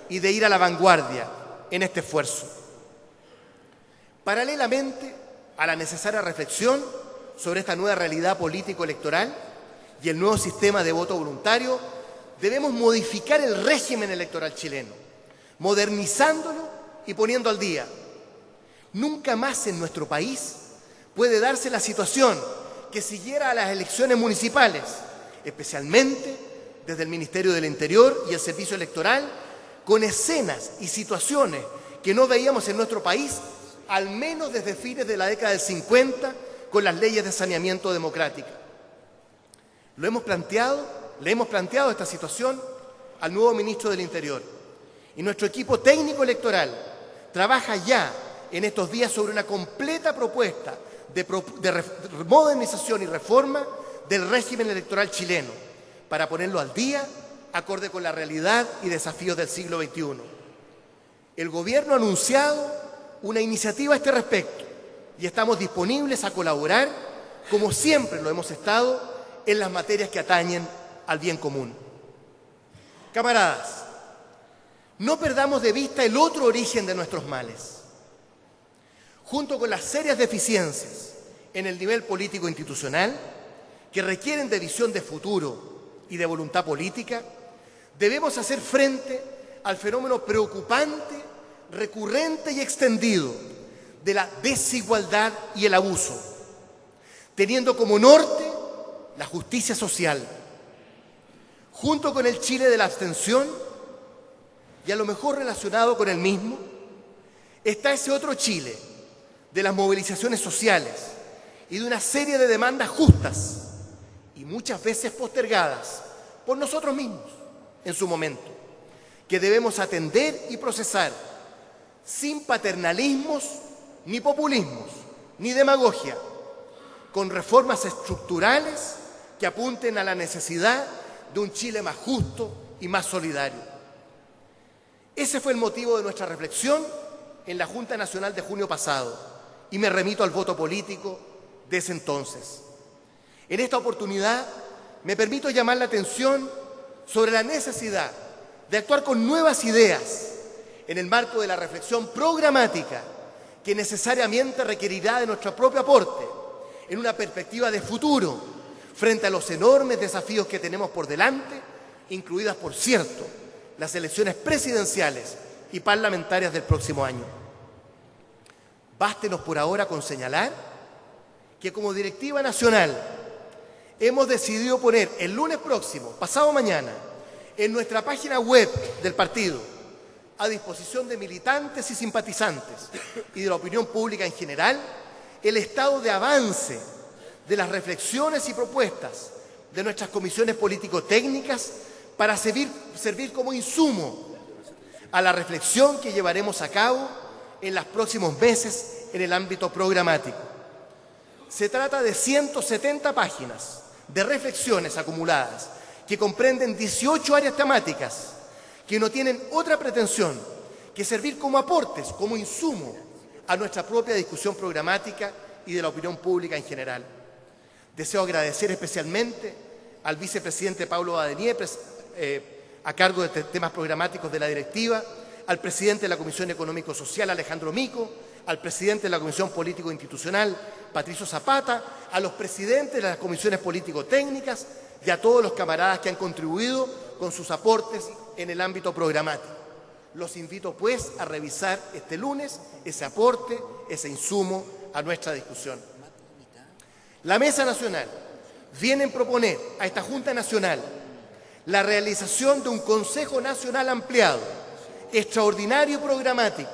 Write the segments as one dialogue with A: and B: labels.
A: y de ir a la vanguardia en este esfuerzo. Paralelamente a la necesaria reflexión sobre esta nueva realidad político-electoral y el nuevo sistema de voto voluntario, debemos modificar el régimen electoral chileno, modernizándolo y poniendo al día. Nunca más en nuestro país puede darse la situación que siguiera a las elecciones municipales, especialmente desde el Ministerio del Interior y el Servicio Electoral, con escenas y situaciones que no veíamos en nuestro país, al menos desde fines de la década del 50, con las leyes de saneamiento democrático. Le hemos planteado esta situación al nuevo ministro del Interior, y nuestro equipo técnico electoral trabaja ya en estos días sobre una completa propuesta de modernización y reforma del régimen electoral chileno, para ponerlo al día, acorde con la realidad y desafíos del siglo XXI. El Gobierno ha anunciado una iniciativa a este respecto y estamos disponibles a colaborar, como siempre lo hemos estado, en las materias que atañen al bien común. Camaradas, no perdamos de vista el otro origen de nuestros males. Junto con las serias deficiencias en el nivel político institucional, que requieren de visión de futuro y de voluntad política, debemos hacer frente al fenómeno preocupante, recurrente y extendido de la desigualdad y el abuso, teniendo como norte la justicia social. Junto con el Chile de la abstención, y a lo mejor relacionado con el mismo, está ese otro Chile de las movilizaciones sociales y de una serie de demandas justas y muchas veces postergadas por nosotros mismos en su momento, que debemos atender y procesar sin paternalismos, ni populismos, ni demagogia, con reformas estructurales que apunten a la necesidad de un Chile más justo y más solidario. Ese fue el motivo de nuestra reflexión en la Junta Nacional de junio pasado, y me remito al voto político de ese entonces. En esta oportunidad me permito llamar la atención sobre la necesidad de actuar con nuevas ideas en el marco de la reflexión programática que necesariamente requerirá de nuestro propio aporte en una perspectiva de futuro frente a los enormes desafíos que tenemos por delante, incluidas, por cierto, las elecciones presidenciales y parlamentarias del próximo año. Bástenos por ahora con señalar que como directiva nacional hemos decidido poner el lunes próximo, pasado mañana, en nuestra página web del partido, a disposición de militantes y simpatizantes y de la opinión pública en general, el estado de avance de las reflexiones y propuestas de nuestras comisiones político-técnicas para servir como insumo a la reflexión que llevaremos a cabo en los próximos meses en el ámbito programático. Se trata de 170 páginas de reflexiones acumuladas que comprenden 18 áreas temáticas que no tienen otra pretensión que servir como aportes, como insumo a nuestra propia discusión programática y de la opinión pública en general. Deseo agradecer especialmente al vicepresidente Pablo Badenier, a cargo de temas programáticos de la directiva, al presidente de la Comisión Económico-Social, Alejandro Mico, al presidente de la Comisión Político-Institucional, Patricio Zapata, a los presidentes de las comisiones político-técnicas y a todos los camaradas que han contribuido con sus aportes en el ámbito programático. Los invito, pues, a revisar este lunes ese aporte, ese insumo a nuestra discusión. La Mesa Nacional viene a proponer a esta Junta Nacional la realización de un Consejo Nacional ampliado, extraordinario y programático,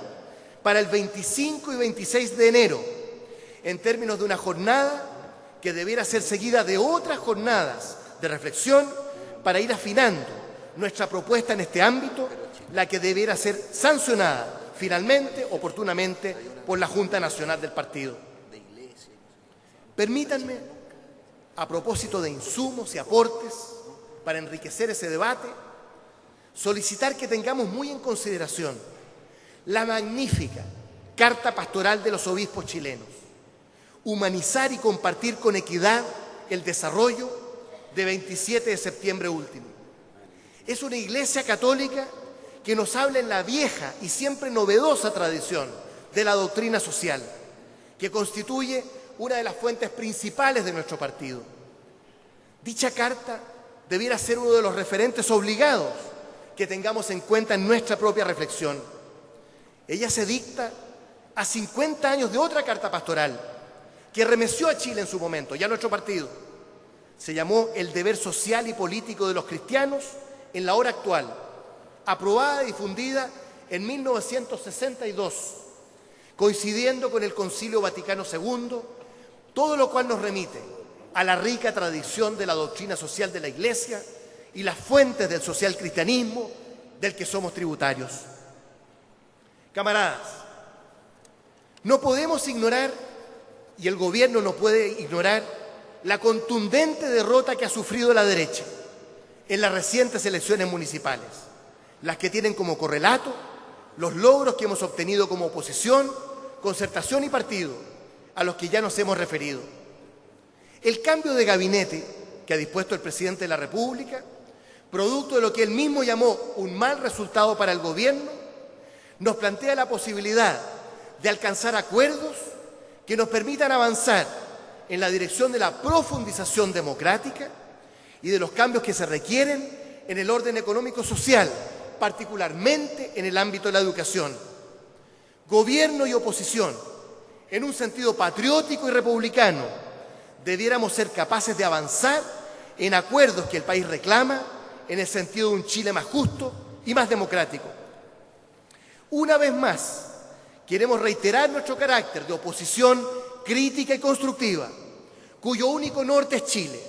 A: para el 25 y 26 de enero, en términos de una jornada que debiera ser seguida de otras jornadas de reflexión para ir afinando nuestra propuesta en este ámbito, la que debiera ser sancionada finalmente, oportunamente, por la Junta Nacional del Partido. Permítanme, a propósito de insumos y aportes para enriquecer ese debate, solicitar que tengamos muy en consideración la magnífica Carta Pastoral de los Obispos chilenos, humanizar y compartir con equidad el desarrollo de 27 de septiembre último. Es una iglesia católica que nos hable en la vieja y siempre novedosa tradición de la doctrina social, que constituye una de las fuentes principales de nuestro partido. Dicha carta debiera ser uno de los referentes obligados que tengamos en cuenta en nuestra propia reflexión. Ella se dicta a 50 años de otra carta pastoral que remeció a Chile en su momento, ya nuestro partido. Se llamó El deber social y político de los cristianos en la hora actual, aprobada y difundida en 1962, coincidiendo con el Concilio Vaticano II, todo lo cual nos remite a la rica tradición de la doctrina social de la Iglesia y las fuentes del social cristianismo del que somos tributarios. Camaradas, no podemos ignorar, y el gobierno no puede ignorar, la contundente derrota que ha sufrido la derecha en las recientes elecciones municipales, las que tienen como correlato los logros que hemos obtenido como oposición, concertación y partido, a los que ya nos hemos referido. El cambio de gabinete que ha dispuesto el presidente de la República, producto de lo que él mismo llamó un mal resultado para el gobierno, nos plantea la posibilidad de alcanzar acuerdos que nos permitan avanzar en la dirección de la profundización democrática y de los cambios que se requieren en el orden económico-social, particularmente en el ámbito de la educación. Gobierno y oposición, en un sentido patriótico y republicano, debiéramos ser capaces de avanzar en acuerdos que el país reclama en el sentido de un Chile más justo y más democrático. Una vez más, queremos reiterar nuestro carácter de oposición crítica y constructiva, cuyo único norte es Chile.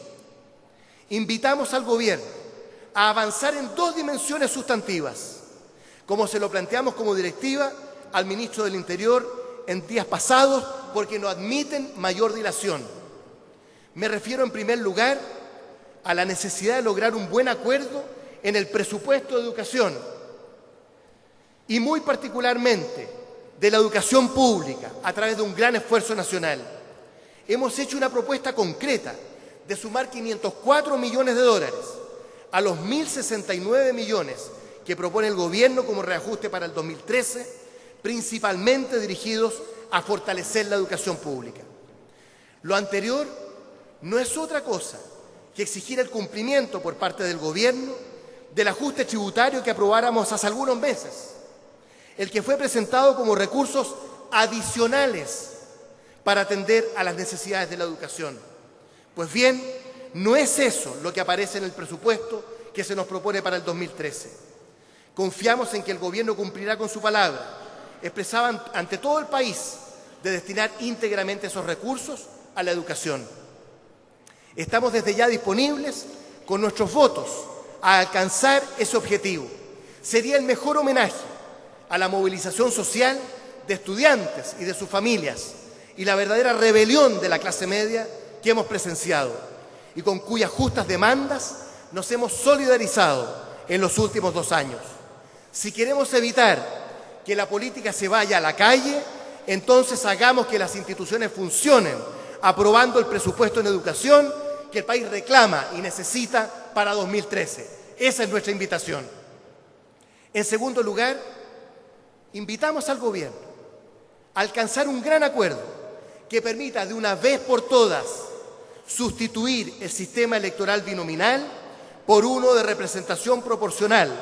A: Invitamos al gobierno a avanzar en dos dimensiones sustantivas, como se lo planteamos como directiva al ministro del Interior en días pasados, porque no admiten mayor dilación. Me refiero en primer lugar a la necesidad de lograr un buen acuerdo en el presupuesto de educación y muy particularmente de la educación pública a través de un gran esfuerzo nacional. Hemos hecho una propuesta concreta de sumar 504 millones de dólares a los 1.069 millones que propone el gobierno como reajuste para el 2013, principalmente dirigidos a fortalecer la educación pública. Lo anterior no es otra cosa que exigir el cumplimiento por parte del gobierno del ajuste tributario que aprobáramos hace algunos meses, el que fue presentado como recursos adicionales para atender a las necesidades de la educación. Pues bien, no es eso lo que aparece en el presupuesto que se nos propone para el 2013. Confiamos en que el gobierno cumplirá con su palabra, expresada ante todo el país, de destinar íntegramente esos recursos a la educación. Estamos desde ya disponibles con nuestros votos a alcanzar ese objetivo. Sería el mejor homenaje a la movilización social de estudiantes y de sus familias y la verdadera rebelión de la clase media que hemos presenciado y con cuyas justas demandas nos hemos solidarizado en los últimos 2 años. Si queremos evitar que la política se vaya a la calle, entonces hagamos que las instituciones funcionen, aprobando el presupuesto en educación que el país reclama y necesita para 2013. Esa es nuestra invitación. En segundo lugar, invitamos al gobierno a alcanzar un gran acuerdo que permita de una vez por todas sustituir el sistema electoral binominal por uno de representación proporcional,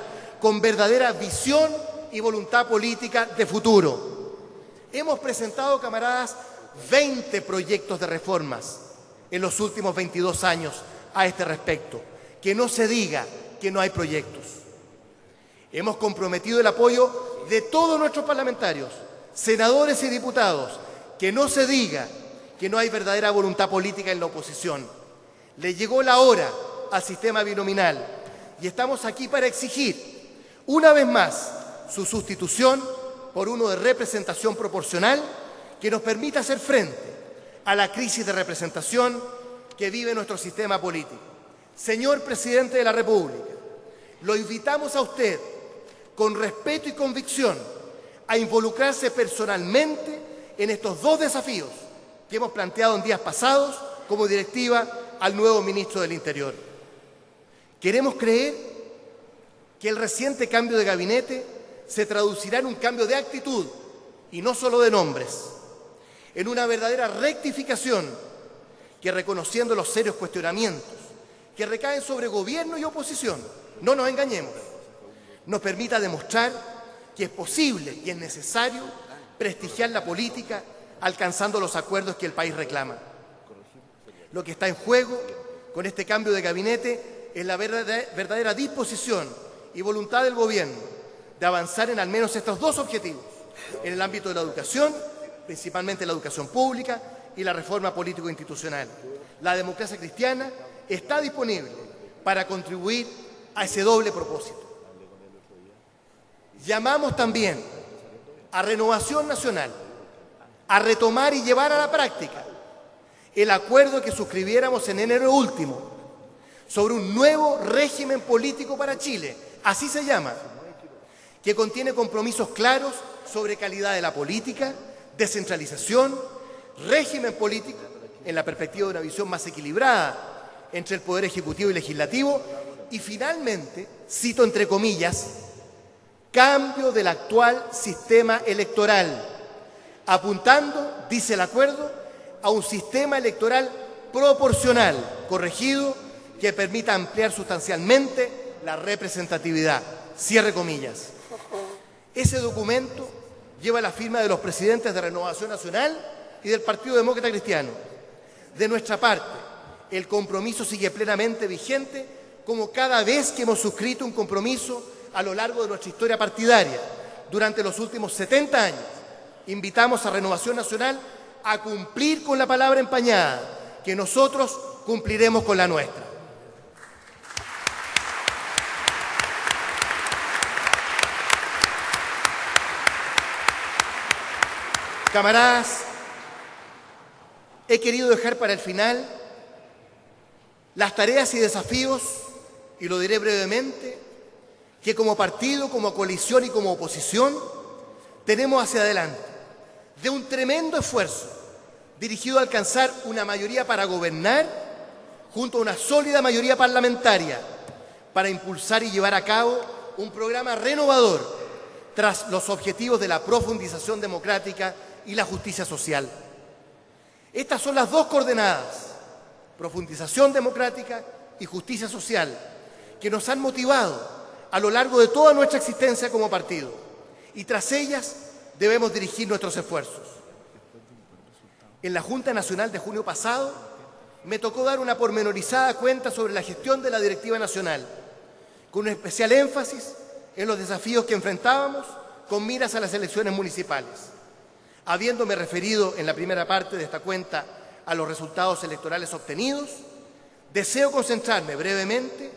A: con verdadera visión y voluntad política de futuro. Hemos presentado, camaradas, 20 proyectos de reformas en los últimos 22 años a este respecto. Que no se diga que no hay proyectos. Hemos comprometido el apoyo de todos nuestros parlamentarios, senadores y diputados. Que no se diga que no hay verdadera voluntad política en la oposición. Le llegó la hora al sistema binominal y estamos aquí para exigir, una vez más, su sustitución por uno de representación proporcional que nos permita hacer frente a la crisis de representación que vive nuestro sistema político. Señor Presidente de la República, lo invitamos a usted, con respeto y convicción, a involucrarse personalmente en estos 2 desafíos que hemos planteado en días pasados como directiva al nuevo ministro del Interior. Queremos creer que el reciente cambio de gabinete se traducirá en un cambio de actitud y no solo de nombres, en una verdadera rectificación que, reconociendo los serios cuestionamientos que recaen sobre gobierno y oposición, no nos engañemos, nos permita demostrar que es posible y es necesario prestigiar la política alcanzando los acuerdos que el país reclama. Lo que está en juego con este cambio de gabinete es la verdadera disposición y voluntad del gobierno de avanzar en al menos estos dos objetivos, en el ámbito de la educación, principalmente la educación pública y la reforma político-institucional. La democracia cristiana está disponible para contribuir a ese doble propósito. Llamamos también a Renovación Nacional a retomar y llevar a la práctica el acuerdo que suscribiéramos en enero último sobre un nuevo régimen político para Chile, así se llama, que contiene compromisos claros sobre calidad de la política, descentralización, régimen político en la perspectiva de una visión más equilibrada entre el Poder Ejecutivo y Legislativo y finalmente, cito entre comillas, cambio del actual sistema electoral, apuntando, dice el acuerdo, a un sistema electoral proporcional, corregido, que permita ampliar sustancialmente la representatividad. Cierre comillas. Ese documento lleva la firma de los presidentes de Renovación Nacional y del Partido Demócrata Cristiano. De nuestra parte, el compromiso sigue plenamente vigente, como cada vez que hemos suscrito un compromiso a lo largo de nuestra historia partidaria. Durante los últimos 70 años, invitamos a Renovación Nacional a cumplir con la palabra empañada, que nosotros cumpliremos con la nuestra. Camaradas, he querido dejar para el final las tareas y desafíos, y lo diré brevemente, que como partido, como coalición y como oposición tenemos hacia adelante, de un tremendo esfuerzo dirigido a alcanzar una mayoría para gobernar junto a una sólida mayoría parlamentaria para impulsar y llevar a cabo un programa renovador tras los objetivos de la profundización democrática y la justicia social. Estas son las dos coordenadas, profundización democrática y justicia social, que nos han motivado a lo largo de toda nuestra existencia como partido, y tras ellas debemos dirigir nuestros esfuerzos. En la Junta Nacional de junio pasado me tocó dar una pormenorizada cuenta sobre la gestión de la Directiva Nacional, con un especial énfasis en los desafíos que enfrentábamos con miras a las elecciones municipales. Habiéndome referido en la primera parte de esta cuenta a los resultados electorales obtenidos, deseo concentrarme brevemente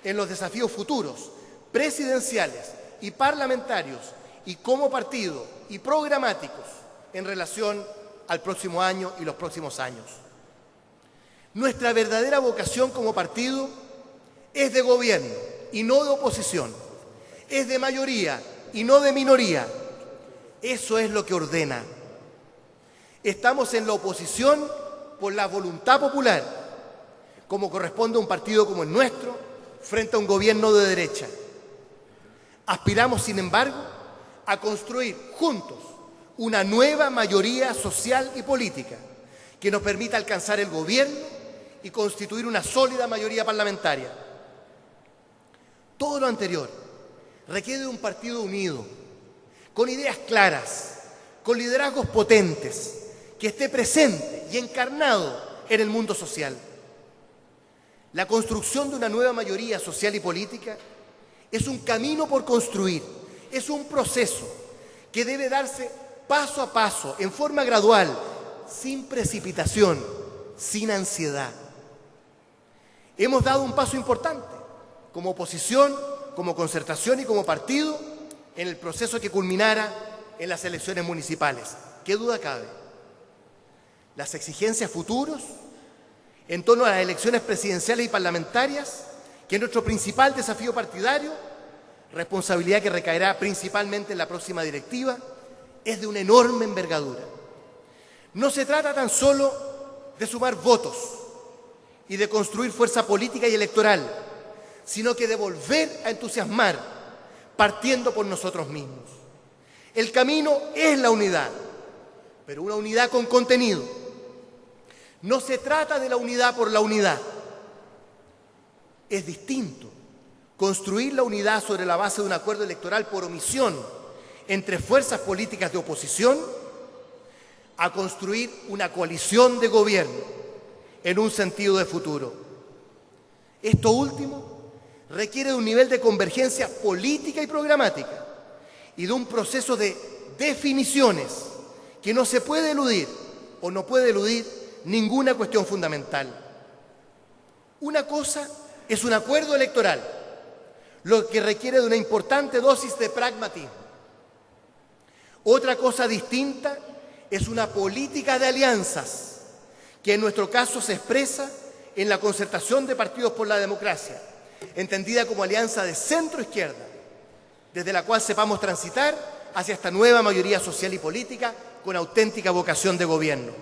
A: en los desafíos futuros, presidenciales y parlamentarios, y como partido y programáticos en relación al próximo año y los próximos años. Nuestra verdadera vocación como partido es de gobierno y no de oposición, es de mayoría y no de minoría. Eso es lo que ordena. Estamos en la oposición por la voluntad popular, como corresponde a un partido como el nuestro, frente a un gobierno de derecha. Aspiramos, sin embargo, a construir juntos una nueva mayoría social y política que nos permita alcanzar el gobierno y constituir una sólida mayoría parlamentaria. Todo lo anterior requiere de un partido unido, con ideas claras, con liderazgos potentes, que esté presente y encarnado en el mundo social. La construcción de una nueva mayoría social y política es un camino por construir, es un proceso que debe darse paso a paso, en forma gradual, sin precipitación, sin ansiedad. Hemos dado un paso importante, como oposición, como concertación y como partido, en el proceso que culminara en las elecciones municipales. ¿Qué duda cabe? Las exigencias futuros en torno a las elecciones presidenciales y parlamentarias, que es nuestro principal desafío partidario, responsabilidad que recaerá principalmente en la próxima directiva, es de una enorme envergadura. No se trata tan solo de sumar votos y de construir fuerza política y electoral, sino que de volver a entusiasmar partiendo por nosotros mismos. El camino es la unidad, pero una unidad con contenido. No se trata de la unidad por la unidad. Es distinto construir la unidad sobre la base de un acuerdo electoral por omisión entre fuerzas políticas de oposición a construir una coalición de gobierno en un sentido de futuro. Esto último requiere de un nivel de convergencia política y programática y de un proceso de definiciones que no se puede eludir o no puede eludir ninguna cuestión fundamental. Una cosa es un acuerdo electoral, lo que requiere de una importante dosis de pragmatismo. Otra cosa distinta es una política de alianzas, que en nuestro caso se expresa en la concertación de partidos por la democracia, entendida como alianza de centro-izquierda, desde la cual sepamos transitar hacia esta nueva mayoría social y política con auténtica vocación de gobierno.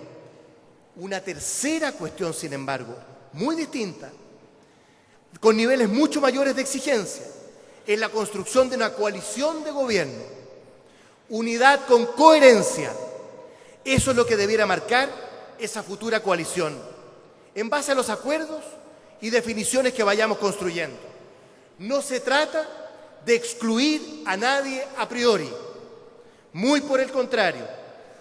A: Una tercera cuestión, sin embargo, muy distinta, con niveles mucho mayores de exigencia, es la construcción de una coalición de gobierno. Unidad con coherencia. Eso es lo que debiera marcar esa futura coalición, en base a los acuerdos y definiciones que vayamos construyendo. No se trata de excluir a nadie a priori. Muy por el contrario,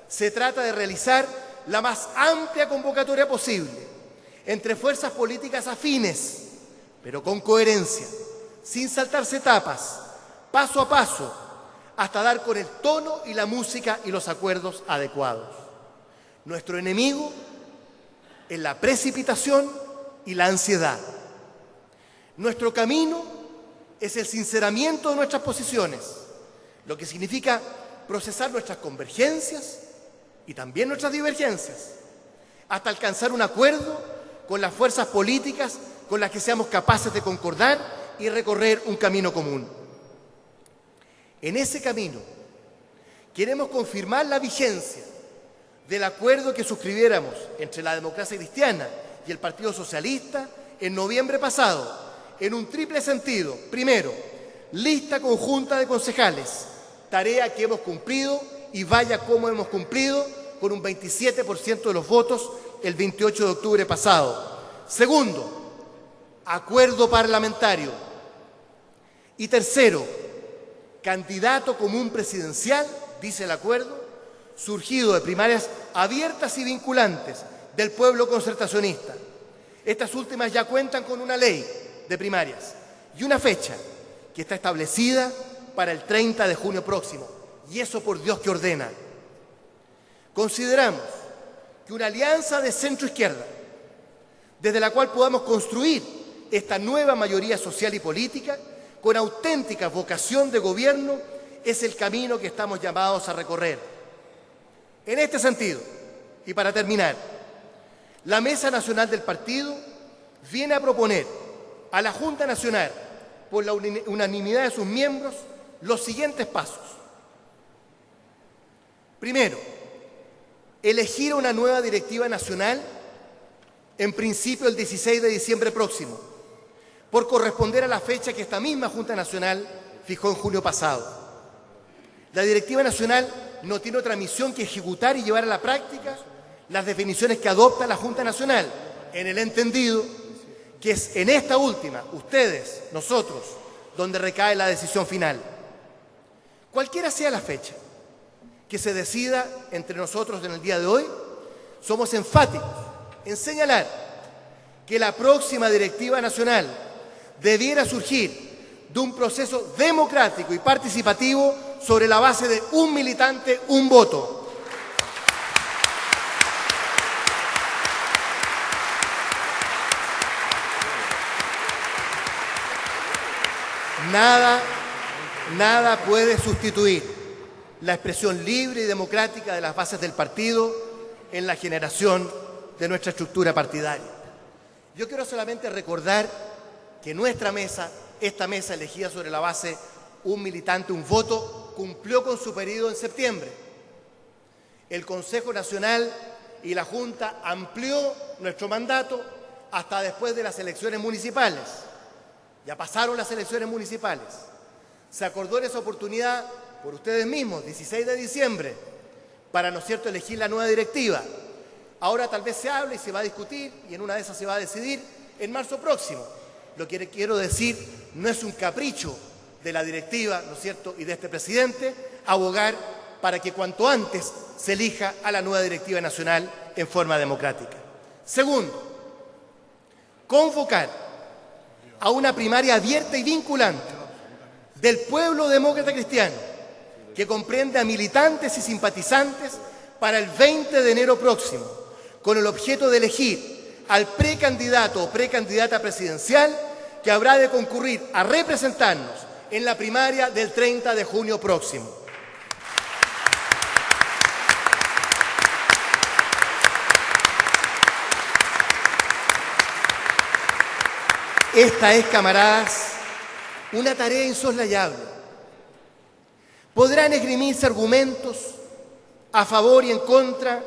A: se trata de realizar la más amplia convocatoria posible entre fuerzas políticas afines, pero con coherencia, sin saltarse etapas, paso a paso, hasta dar con el tono y la música y los acuerdos adecuados. Nuestro enemigo es la precipitación y la ansiedad. Nuestro camino es el sinceramiento de nuestras posiciones, lo que significa procesar nuestras convergencias y también nuestras divergencias, hasta alcanzar un acuerdo con las fuerzas políticas con las que seamos capaces de concordar y recorrer un camino común. En ese camino queremos confirmar la vigencia del acuerdo que suscribiéramos entre la Democracia Cristiana y el Partido Socialista en noviembre pasado, en un triple sentido. Primero, lista conjunta de concejales, tarea que hemos cumplido y vaya cómo hemos cumplido, con un 27% de los votos el 28 de octubre pasado. Segundo, acuerdo parlamentario. Y tercero, candidato común presidencial, dice el acuerdo, surgido de primarias abiertas y vinculantes del pueblo concertacionista. Estas últimas ya cuentan con una ley de primarias y una fecha que está establecida para el 30 de junio próximo. Y eso por Dios que ordena. Consideramos que una alianza de centro-izquierda, desde la cual podamos construir esta nueva mayoría social y política, con auténtica vocación de gobierno, es el camino que estamos llamados a recorrer. En este sentido, y para terminar, la Mesa Nacional del Partido viene a proponer a la Junta Nacional, por la unanimidad de sus miembros, los siguientes pasos. Primero, elegir una nueva directiva nacional, en principio el 16 de diciembre próximo, por corresponder a la fecha que esta misma Junta Nacional fijó en julio pasado. La directiva nacional no tiene otra misión que ejecutar y llevar a la práctica las definiciones que adopta la Junta Nacional, en el entendido que es en esta última, ustedes, nosotros, donde recae la decisión final. Cualquiera sea la fecha que se decida entre nosotros en el día de hoy, somos enfáticos en señalar que la próxima directiva nacional debiera surgir de un proceso democrático y participativo sobre la base de un militante, un voto. Nada puede sustituir la expresión libre y democrática de las bases del partido en la generación de nuestra estructura partidaria. Yo quiero solamente recordar que nuestra mesa, esta mesa elegida sobre la base un militante, un voto, cumplió con su periodo en septiembre. El Consejo Nacional y la Junta amplió nuestro mandato hasta después de las elecciones municipales. Ya pasaron las elecciones municipales. Se acordó en esa oportunidad por ustedes mismos, 16 de diciembre, para, ¿no es cierto?, elegir la nueva directiva. Ahora tal vez se hable y se va a discutir y en una de esas se va a decidir en marzo próximo. Lo que quiero decir no es un capricho de la directiva, ¿no es cierto?, y de este presidente, abogar para que cuanto antes se elija a la nueva directiva nacional en forma democrática. Segundo, convocar a una primaria abierta y vinculante del pueblo demócrata cristiano, que comprende a militantes y simpatizantes para el 20 de enero próximo, con el objeto de elegir al precandidato o precandidata presidencial que habrá de concurrir a representarnos en la primaria del 30 de junio próximo. Esta es, camaradas, una tarea insoslayable. Podrán esgrimirse argumentos a favor y en contra,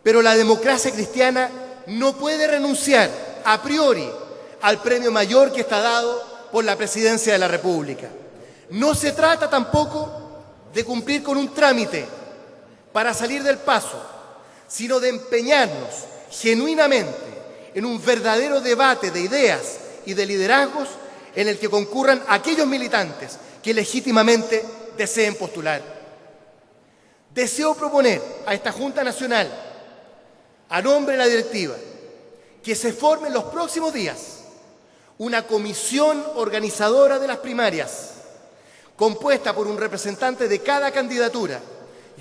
A: pero la democracia cristiana no puede renunciar a priori al premio mayor que está dado por la Presidencia de la República. No se trata tampoco de cumplir con un trámite para salir del paso, sino de empeñarnos genuinamente en un verdadero debate de ideas y de liderazgos en el que concurran aquellos militantes que legítimamente deseen postular. Deseo proponer a esta Junta Nacional, a nombre de la directiva, que se forme en los próximos días una comisión organizadora de las primarias, compuesta por un representante de cada candidatura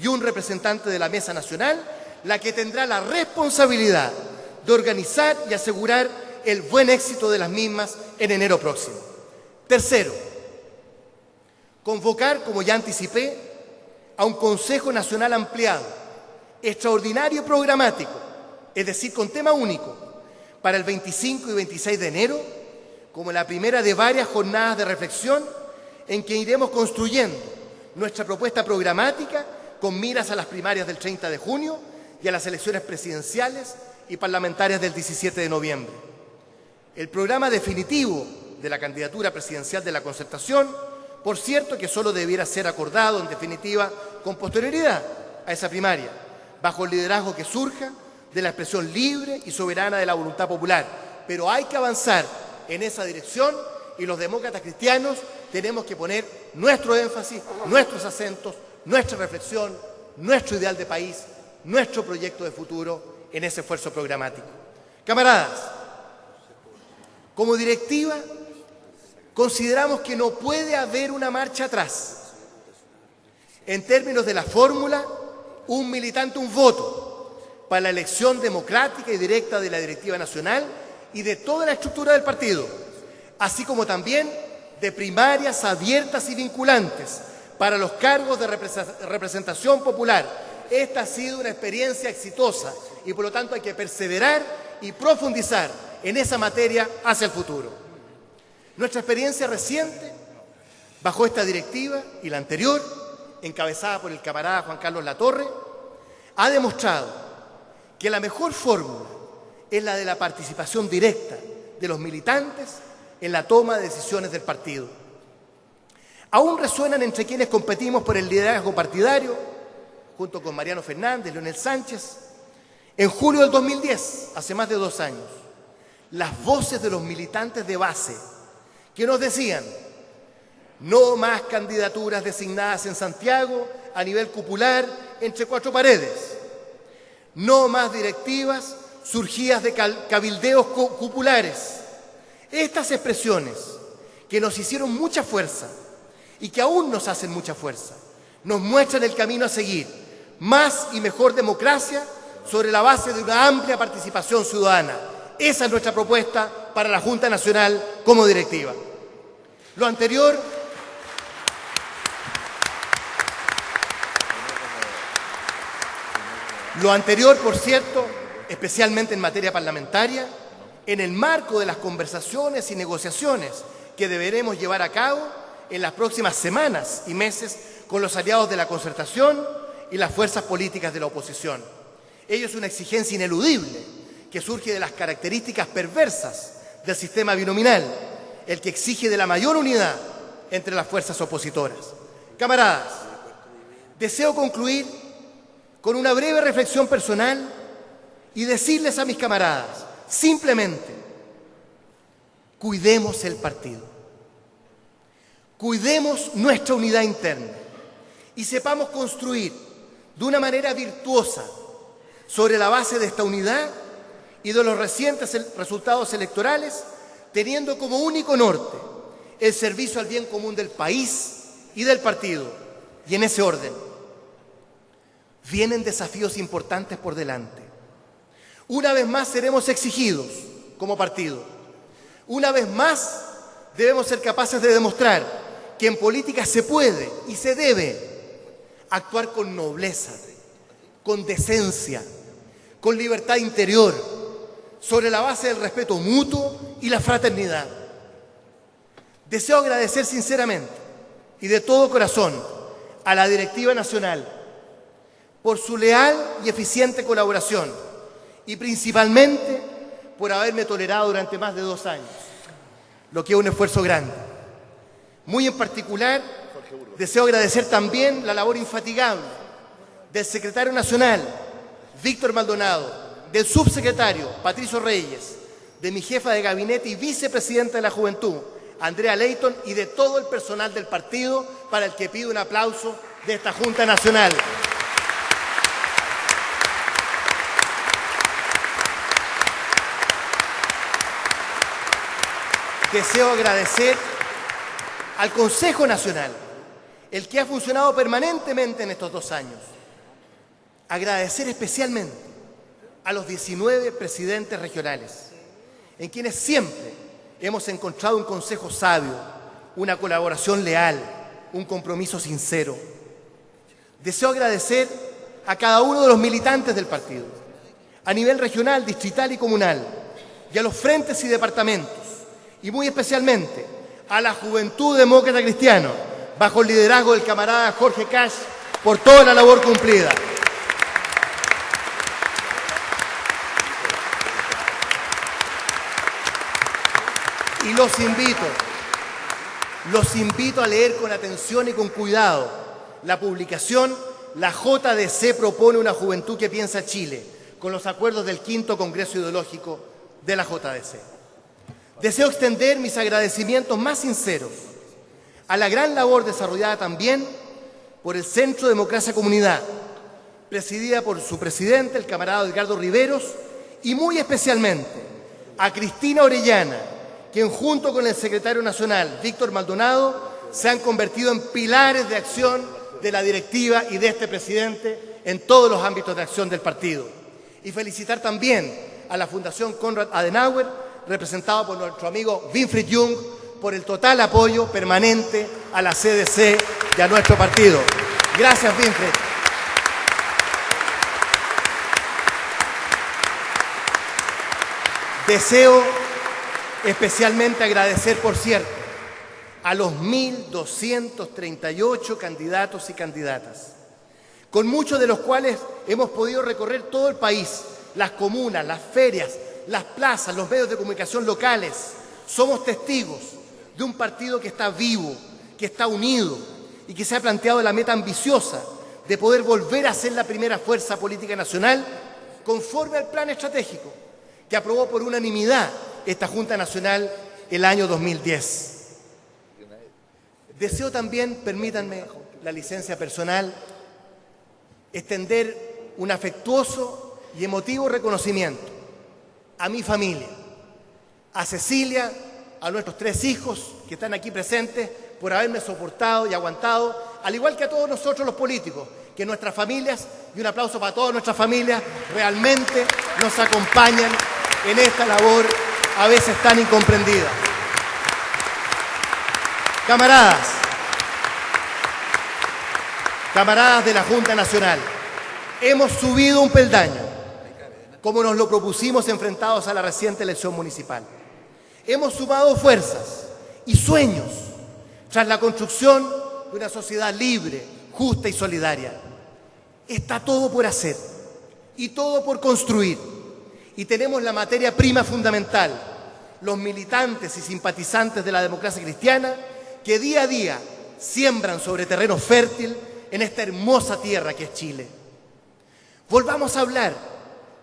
A: y un representante de la Mesa Nacional, la que tendrá la responsabilidad de organizar y asegurar el buen éxito de las mismas en enero próximo. Tercero, convocar, como ya anticipé, a un Consejo Nacional ampliado, extraordinario y programático, es decir, con tema único, para el 25 y 26 de enero, como la primera de varias jornadas de reflexión en que iremos construyendo nuestra propuesta programática con miras a las primarias del 30 de junio y a las elecciones presidenciales y parlamentarias del 17 de noviembre. El programa definitivo de la candidatura presidencial de la Concertación, por cierto, que solo debiera ser acordado en definitiva con posterioridad a esa primaria, bajo el liderazgo que surja de la expresión libre y soberana de la voluntad popular. Pero hay que avanzar en esa dirección y los demócratas cristianos tenemos que poner nuestro énfasis, nuestros acentos, nuestra reflexión, nuestro ideal de país, nuestro proyecto de futuro en ese esfuerzo programático. Camaradas, como directiva, consideramos que no puede haber una marcha atrás. En términos de la fórmula, un militante, un voto, para la elección democrática y directa de la directiva nacional y de toda la estructura del partido, así como también de primarias abiertas y vinculantes para los cargos de representación popular. Esta ha sido una experiencia exitosa y por lo tanto hay que perseverar y profundizar en esa materia hacia el futuro. Nuestra experiencia reciente, bajo esta directiva y la anterior, encabezada por el camarada Juan Carlos Latorre, ha demostrado que la mejor fórmula es la de la participación directa de los militantes en la toma de decisiones del partido. Aún resuenan entre quienes competimos por el liderazgo partidario, junto con Mariano Fernández, Leonel Sánchez, en julio del 2010, hace más de 2 años, las voces de los militantes de base que nos decían: no más candidaturas designadas en Santiago a nivel cupular entre 4 paredes, no más directivas surgidas de cabildeos cupulares. Estas expresiones que nos hicieron mucha fuerza y que aún nos hacen mucha fuerza, nos muestran el camino a seguir: más y mejor democracia sobre la base de una amplia participación ciudadana. Esa es nuestra propuesta para la Junta Nacional como directiva. Lo anterior por cierto, especialmente en materia parlamentaria, en el marco de las conversaciones y negociaciones que deberemos llevar a cabo en las próximas semanas y meses con los aliados de la Concertación y las fuerzas políticas de la oposición. Ello es una exigencia ineludible que surge de las características perversas del sistema binominal, el que exige de la mayor unidad entre las fuerzas opositoras. Camaradas, deseo concluir con una breve reflexión personal y decirles a mis camaradas, simplemente, cuidemos el partido, cuidemos nuestra unidad interna y sepamos construir de una manera virtuosa sobre la base de esta unidad y de los recientes resultados electorales, teniendo como único norte el servicio al bien común del país y del partido. Y en ese orden, vienen desafíos importantes por delante. Una vez más seremos exigidos como partido. Una vez más debemos ser capaces de demostrar que en política se puede y se debe actuar con nobleza, con decencia, con libertad interior, sobre la base del respeto mutuo y la fraternidad. Deseo agradecer sinceramente y de todo corazón a la directiva nacional por su leal y eficiente colaboración y principalmente por haberme tolerado durante más de 2 años, lo que es un esfuerzo grande. Muy en particular, deseo agradecer también la labor infatigable del secretario nacional, Víctor Maldonado, del subsecretario, Patricio Reyes, de mi jefa de gabinete y vicepresidenta de la Juventud, Andrea Leyton, y de todo el personal del partido, para el que pido un aplauso de esta Junta Nacional. Deseo agradecer al Consejo Nacional, el que ha funcionado permanentemente en estos 2 años. Agradecer especialmente a los 19 presidentes regionales, en quienes siempre hemos encontrado un consejo sabio, una colaboración leal, un compromiso sincero. Deseo agradecer a cada uno de los militantes del partido, a nivel regional, distrital y comunal, y a los frentes y departamentos, y muy especialmente a la Juventud Demócrata Cristiana, bajo el liderazgo del camarada Jorge Cash, por toda la labor cumplida. Y los invito a leer con atención y con cuidado la publicación La JDC propone una juventud que piensa Chile, con los acuerdos del 5º Congreso Ideológico de la JDC. Deseo extender mis agradecimientos más sinceros a la gran labor desarrollada también por el Centro Democracia Comunidad, presidida por su presidente, el camarada Edgardo Riveros, y muy especialmente a Cristina Orellana, quien junto con el secretario nacional, Víctor Maldonado, se han convertido en pilares de acción de la directiva y de este presidente en todos los ámbitos de acción del partido. Y felicitar también a la Fundación Konrad Adenauer, representada por nuestro amigo Winfried Jung, por el total apoyo permanente a la CDC y a nuestro partido. Gracias, Winfried. Deseo especialmente agradecer, por cierto, a los 1.238 candidatos y candidatas, con muchos de los cuales hemos podido recorrer todo el país, las comunas, las ferias, las plazas, los medios de comunicación locales. Somos testigos de un partido que está vivo, que está unido y que se ha planteado la meta ambiciosa de poder volver a ser la primera fuerza política nacional conforme al plan estratégico que aprobó por unanimidad esta Junta Nacional el año 2010. Deseo también, permítanme la licencia personal, extender un afectuoso y emotivo reconocimiento a mi familia, a Cecilia, a nuestros 3 hijos que están aquí presentes, por haberme soportado y aguantado, al igual que a todos nosotros los políticos, que nuestras familias, y un aplauso para todas nuestras familias, realmente nos acompañan en esta labor a veces tan incomprendida. Camaradas de la Junta Nacional, hemos subido un peldaño, como nos lo propusimos enfrentados a la reciente elección municipal. Hemos sumado fuerzas y sueños tras la construcción de una sociedad libre, justa y solidaria. Está todo por hacer y todo por construir. Y tenemos la materia prima fundamental, los militantes y simpatizantes de la democracia cristiana, que día a día siembran sobre terreno fértil en esta hermosa tierra que es Chile. Volvamos a hablar,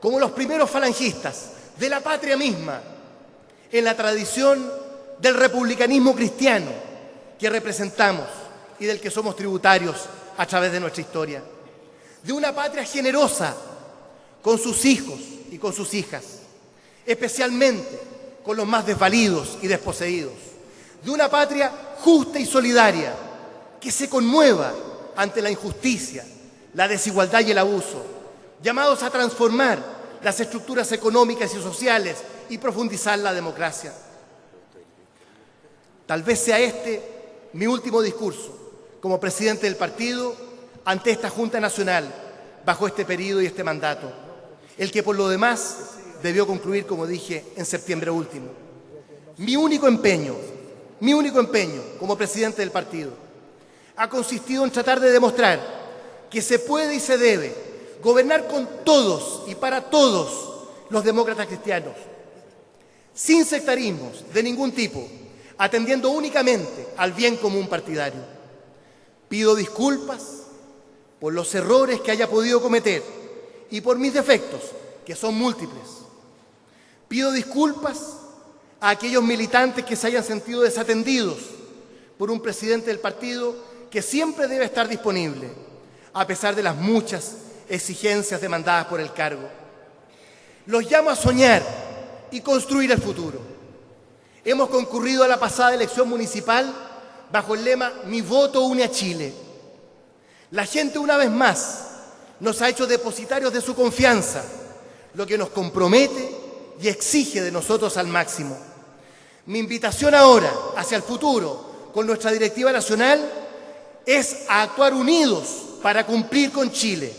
A: como los primeros falangistas, de la patria misma, en la tradición del republicanismo cristiano que representamos y del que somos tributarios a través de nuestra historia. De una patria generosa con sus hijos y con sus hijas, especialmente con los más desvalidos y desposeídos. De una patria justa y solidaria que se conmueva ante la injusticia, la desigualdad y el abuso, llamados a transformar las estructuras económicas y sociales y profundizar la democracia. Tal vez sea este mi último discurso como presidente del partido ante esta Junta Nacional bajo este periodo y este mandato, el que por lo demás debió concluir, como dije, en septiembre último. Mi único empeño como presidente del partido ha consistido en tratar de demostrar que se puede y se debe gobernar con todos y para todos los demócratas cristianos, sin sectarismos de ningún tipo, atendiendo únicamente al bien común partidario. Pido disculpas por los errores que haya podido cometer y por mis defectos, que son múltiples. Pido disculpas a aquellos militantes que se hayan sentido desatendidos por un presidente del partido que siempre debe estar disponible, a pesar de las muchas exigencias demandadas por el cargo. Los llamo a soñar y construir el futuro. Hemos concurrido a la pasada elección municipal bajo el lema Mi voto une a Chile. La gente una vez más nos ha hecho depositarios de su confianza, lo que nos compromete y exige de nosotros al máximo. Mi invitación ahora hacia el futuro con nuestra directiva nacional es a actuar unidos para cumplir con Chile,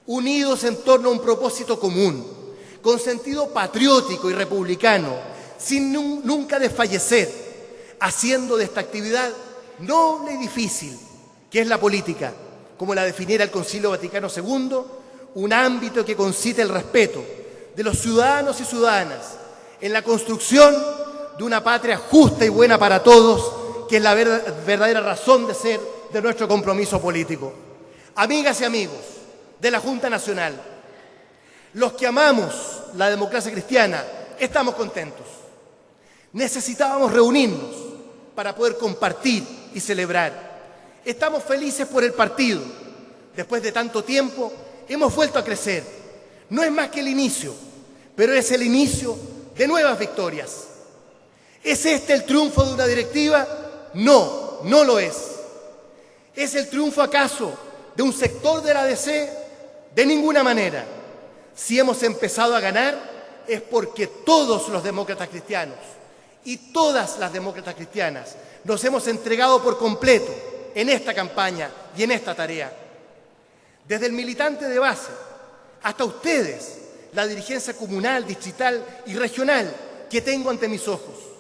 A: unidos en torno a un propósito común, con sentido patriótico y republicano, sin nunca desfallecer, haciendo de esta actividad noble y difícil, que es la política, como la definiera el Concilio Vaticano II, un ámbito que concite el respeto de los ciudadanos y ciudadanas en la construcción de una patria justa y buena para todos, que es la verdadera razón de ser de nuestro compromiso político. Amigas y amigos de la Junta Nacional, los que amamos la democracia cristiana, estamos contentos. Necesitábamos reunirnos para poder compartir y celebrar. Estamos felices por el partido. Después de tanto tiempo, hemos vuelto a crecer. No es más que el inicio, pero es el inicio de nuevas victorias. ¿Es este el triunfo de una directiva? No, no lo es. ¿Es el triunfo acaso de un sector de la DC? De ninguna manera. Si hemos empezado a ganar es porque todos los demócratas cristianos y todas las demócratas cristianas nos hemos entregado por completo en esta campaña y en esta tarea. Desde el militante de base hasta ustedes, la dirigencia comunal, distrital y regional que tengo ante mis ojos.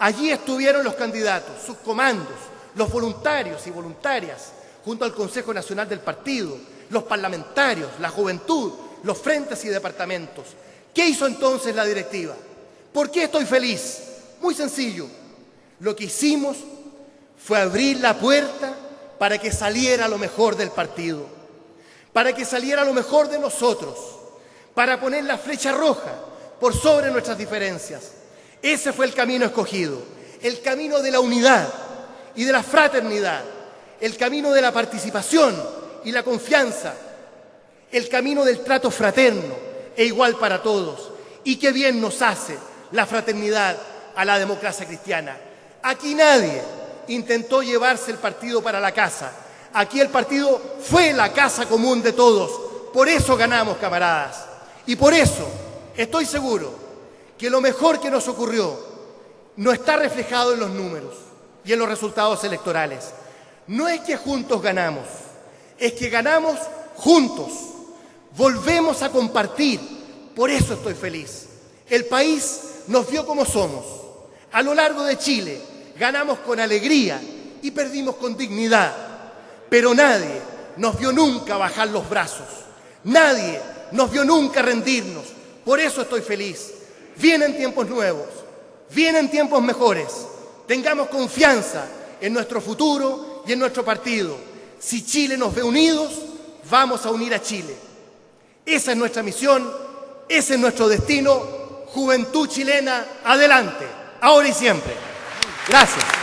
A: Allí estuvieron los candidatos, sus comandos, los voluntarios y voluntarias, junto al Consejo Nacional del Partido, los parlamentarios, la juventud, los frentes y departamentos. ¿Qué hizo entonces la directiva? ¿Por qué estoy feliz? Muy sencillo. Lo que hicimos fue abrir la puerta para que saliera lo mejor del partido, para que saliera lo mejor de nosotros, para poner la flecha roja por sobre nuestras diferencias. Ese fue el camino escogido, el camino de la unidad y de la fraternidad, el camino de la participación y la confianza, el camino del trato fraterno e igual para todos. Y qué bien nos hace la fraternidad a la democracia cristiana. Aquí nadie intentó llevarse el partido para la casa. Aquí el partido fue la casa común de todos. Por eso ganamos, camaradas. Y por eso estoy seguro que lo mejor que nos ocurrió no está reflejado en los números y en los resultados electorales. No es que juntos ganamos, es que ganamos juntos. Volvemos a compartir. Por eso estoy feliz. El país nos vio como somos. A lo largo de Chile ganamos con alegría y perdimos con dignidad. Pero nadie nos vio nunca bajar los brazos. Nadie nos vio nunca rendirnos. Por eso estoy feliz. Vienen tiempos nuevos, vienen tiempos mejores. Tengamos confianza en nuestro futuro y en nuestro partido. Si Chile nos ve unidos, vamos a unir a Chile. Esa es nuestra misión, ese es nuestro destino. Juventud chilena, adelante, ahora y siempre. Gracias.